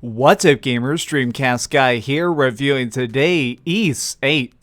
What's up gamers, DreamcastGuy here, reviewing today Ys VIII.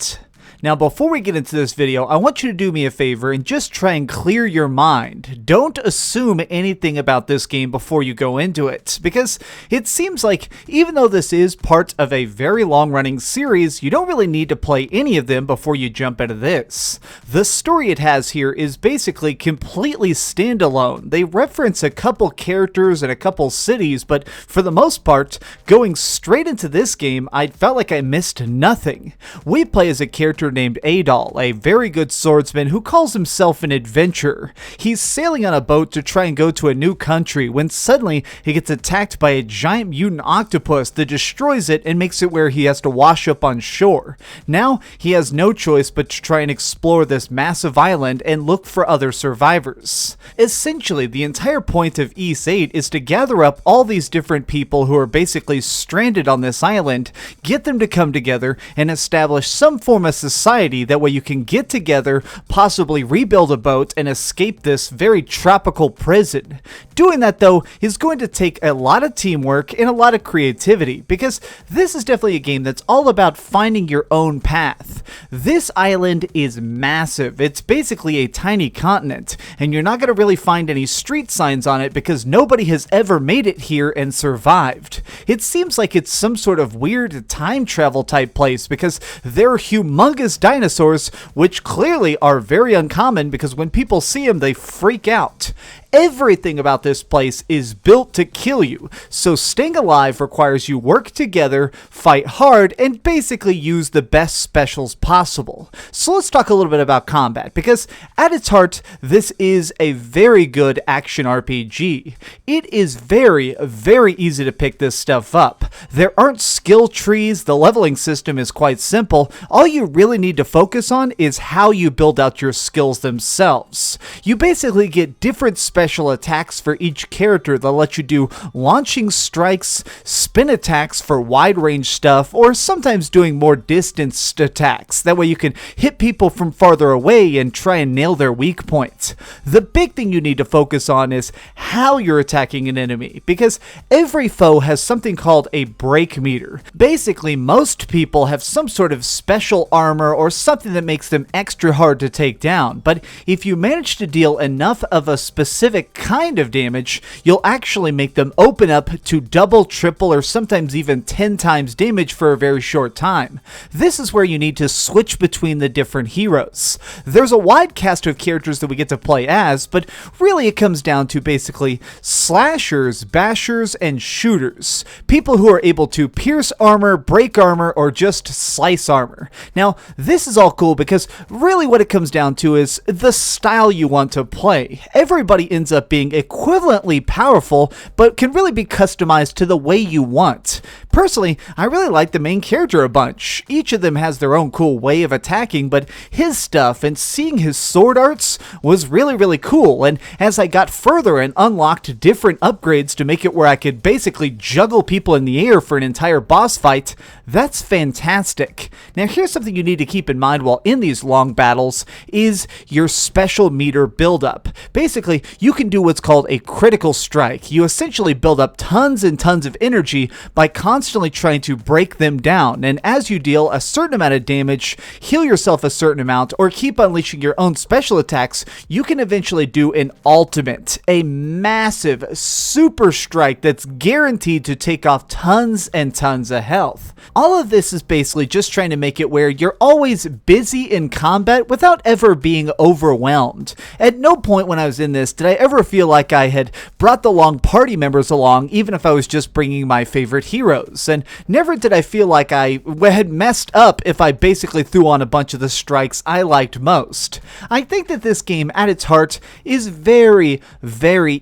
Now before we get into this video, I want you to do me a favor and just try and clear your mind. Don't assume anything about this game before you go into it, because it seems like even though this is part of a very long-running series, you don't really need to play any of them before you jump into this. The story it has here is basically completely standalone. They reference a couple characters and a couple cities, but for the most part, going straight into this game, I felt like I missed nothing. We play as a character named Adol, a very good swordsman who calls himself an adventurer. He's sailing on a boat to try and go to a new country when suddenly he gets attacked by a giant mutant octopus that destroys it and makes it where he has to wash up on shore. Now he has no choice but to try and explore this massive island and look for other survivors. Essentially, the entire point of Ys VIII is to gather up all these different people who are basically stranded on this island, get them to come together and establish some form of society. That way you can get together, possibly rebuild a boat, and escape this very tropical prison. Doing that, though, is going to take a lot of teamwork and a lot of creativity, because this is definitely a game that's all about finding your own path. This island is massive. It's basically a tiny continent, and you're not going to really find any street signs on it because nobody has ever made it here and survived. It seems like it's some sort of weird time travel type place because there are humongous dinosaurs, which clearly are very uncommon because when people see them, they freak out. Everything about this place is built to kill you, so staying alive requires you work together, fight hard, and basically use the best specials possible. So let's talk a little bit about combat, because at its heart, this is a very good action RPG. It is very, very easy to pick this stuff up. There aren't skill trees, the leveling system is quite simple. All you really need to focus on is how you build out your skills themselves. You basically get different special attacks for each character that let you do launching strikes, spin attacks for wide range stuff, or sometimes doing more distanced attacks. That way you can hit people from farther away and try and nail their weak points. The big thing you need to focus on is how you're attacking an enemy, because every foe has something called a break meter. Basically, most people have some sort of special armor or something that makes them extra hard to take down, but if you manage to deal enough of a specific kind of damage, you'll actually make them open up to double, triple, or sometimes even 10 times damage for a very short time. This is where you need to switch between the different heroes. There's a wide cast of characters that we get to play as, but really it comes down to basically slashers, bashers, and shooters. People who are able to pierce armor, break armor, or just slice armor. Now, this is all cool because really what it comes down to is the style you want to play. Everybody ends up being equivalently powerful, but can really be customized to the way you want. Personally, I really like the main character a bunch. Each of them has their own cool way of attacking, but his stuff and seeing his sword arts was really cool, and as I got further and unlocked different upgrades to make it where I could basically juggle people in the air for an entire boss fight, that's fantastic. Now here's something you need to keep in mind while in these long battles is your special meter buildup. Basically, you can do what's called a critical strike. You essentially build up tons and tons of energy by constantly trying to break them down, and as you deal a certain amount of damage, heal yourself a certain amount, or keep unleashing your own special attacks, you can eventually do an ultimate, a massive super strike that's guaranteed to take off tons and tons of health. All of this is basically just trying to make it where you're always busy in combat without ever being overwhelmed. At no point when I was in this did I ever feel like I had brought the wrong party members along, even if I was just bringing my favorite heroes, and never did I feel like I had messed up if I basically threw on a bunch of the strikes I liked most. I think that this game at its heart is very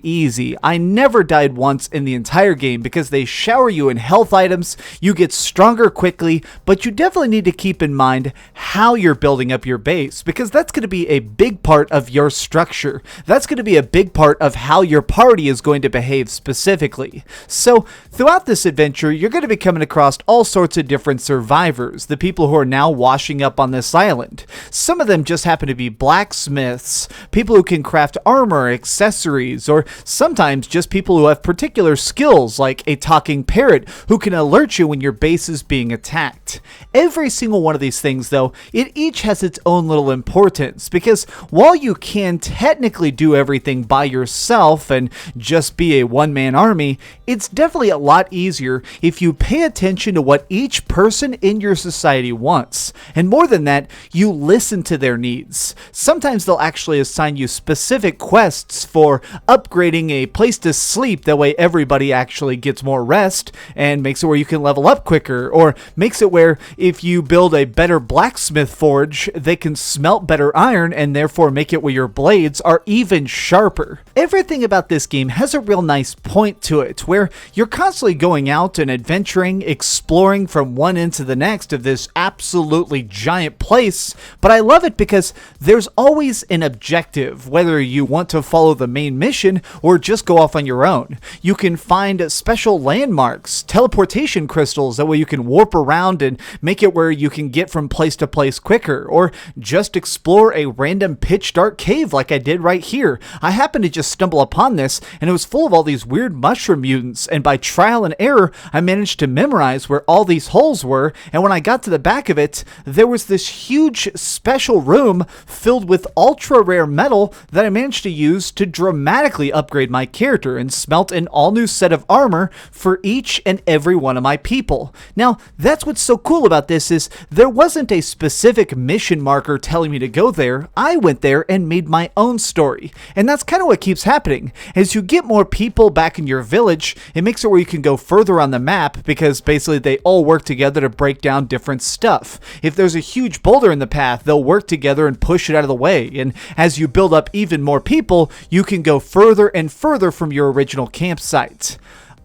easy. I never died once in the entire game because they shower you in health items, you get stronger bigger quickly, but you definitely need to keep in mind how you're building up your base, because that's going to be a big part of your structure. That's going to be a big part of how your party is going to behave specifically. So throughout this adventure, you're going to be coming across all sorts of different survivors, the people who are now washing up on this island. Some of them just happen to be blacksmiths, people who can craft armor, accessories, or sometimes just people who have particular skills like a talking parrot who can alert you when your base is being attacked. Every single one of these things, though, it each has its own little importance, because while you can technically do everything by yourself and just be a one-man army, it's definitely a lot easier if you pay attention to what each person in your society wants. And more than that, you listen to their needs. Sometimes they'll actually assign you specific quests for upgrading a place to sleep, that way everybody actually gets more rest, and makes it where you can level up quicker, or makes it where if you build a better blacksmith forge, they can smelt better iron and therefore make it where your blades are even sharper. Everything about this game has a real nice point to it, where you're constantly going out and adventuring, exploring from one end to the next of this absolutely giant place, but I love it because there's always an objective, whether you want to follow the main mission or just go off on your own. You can find special landmarks, teleportation crystals, that way you can warp around and make it where you can get from place to place quicker, or just explore a random pitch dark cave like I did right here. I happened to just stumble upon this, and it was full of all these weird mushroom mutants, and by trial and error I managed to memorize where all these holes were, and when I got to the back of it, there was this huge special room filled with ultra rare metal that I managed to use to dramatically upgrade my character and smelt an all new set of armor for each and every one of my people. Now, that's what's so cool about this, is there wasn't a specific mission marker telling me to go there. I went there and made my own story. And that's kind of what keeps happening. As you get more people back in your village, it makes it where you can go further on the map, because basically they all work together to break down different stuff. If there's a huge boulder in the path, they'll work together and push it out of the way. And as you build up even more people, you can go further and further from your original campsite.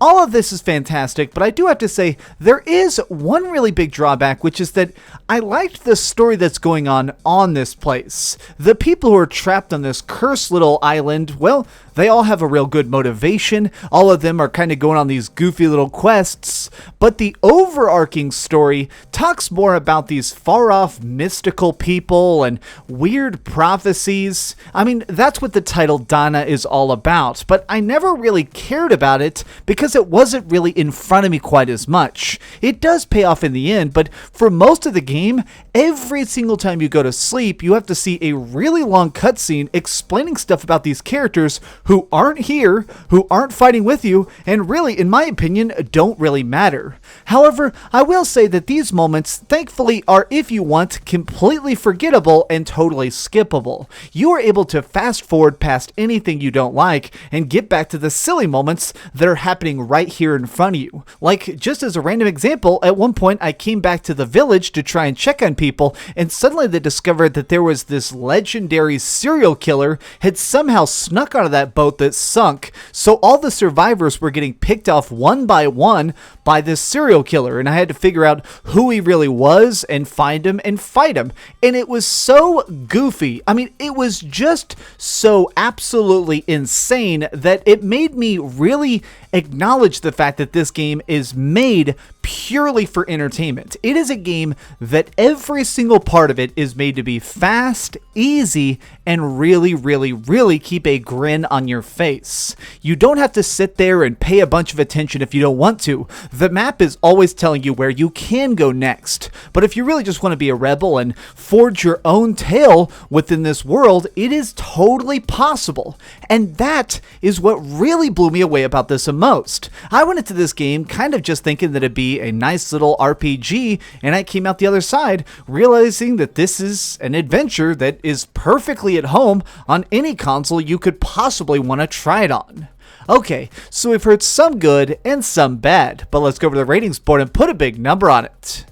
All of this is fantastic, but I do have to say there is one really big drawback, which is that I liked the story that's going on this place. The people who are trapped on this cursed little island, well, they all have a real good motivation. All of them are kind of going on these goofy little quests, but the overarching story talks more about these far-off mystical people and weird prophecies. I mean, that's what the title Dana is all about, but I never really cared about it because it wasn't really in front of me quite as much. It does pay off in the end, but for most of the game, every single time you go to sleep, you have to see a really long cutscene explaining stuff about these characters who aren't here, who aren't fighting with you, and really, in my opinion, don't really matter. However, I will say that these moments, thankfully, are, if you want, completely forgettable and totally skippable. You are able to fast forward past anything you don't like and get back to the silly moments that are happening right here in front of you. Like, just as a random example, at one point I came back to the village to try and check on people, and suddenly they discovered that there was this legendary serial killer had somehow snuck out of that boat that sunk, so all the survivors were getting picked off one by this serial killer, and I had to figure out who he really was and find him and fight him. And it was so goofy. I mean, it was just so absolutely insane that it made me really acknowledge the fact that this game is made purely for entertainment. It is a game that every single part of it is made to be fast, easy, and really keep a grin on your face. You don't have to sit there and pay a bunch of attention if you don't want to. The map is always telling you where you can go next. But if you really just want to be a rebel and forge your own tale within this world, it is totally possible. And that is what really blew me away about this the most. I went into this game kind of just thinking that it'd be a nice little RPG, and I came out the other side realizing that this is an adventure that is perfectly at home on any console you could possibly want to try it on. Okay, so we've heard some good and some bad, but let's go over to the ratings board and put a big number on it.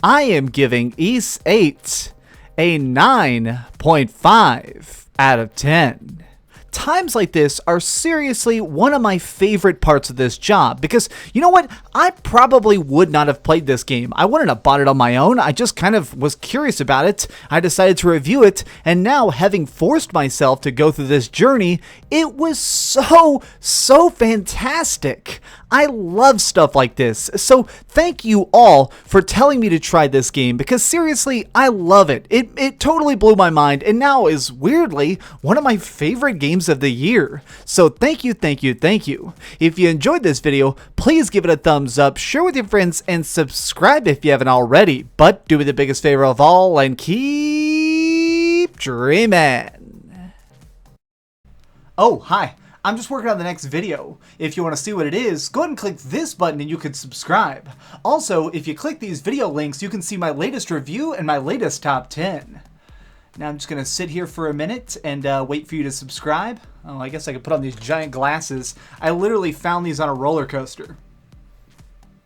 I am giving Ys VIII a 9.5 out of 10. times like this are seriously one of my favorite parts of this job, because you know what? I probably would not have played this game. I wouldn't have bought it on my own. I just kind of was curious about it. I decided to review it, and now having forced myself to go through this journey, it was so fantastic. I love stuff like this. So thank you all for telling me to try this game, because seriously, I love it. It totally blew my mind, and now is weirdly one of my favorite games of the year. So thank you. If you enjoyed this video, please give it a thumbs up, share with your friends, and subscribe if you haven't already. But do me the biggest favor of all and keep dreaming. Oh, hi. I'm just working on the next video. If you want to see what it is, go ahead and click this button and you can subscribe. Also, if you click these video links, you can see my latest review and my latest top 10. Now I'm just going to sit here for a minute and wait for you to subscribe. Oh, I guess I could put on these giant glasses. I literally found these on a roller coaster.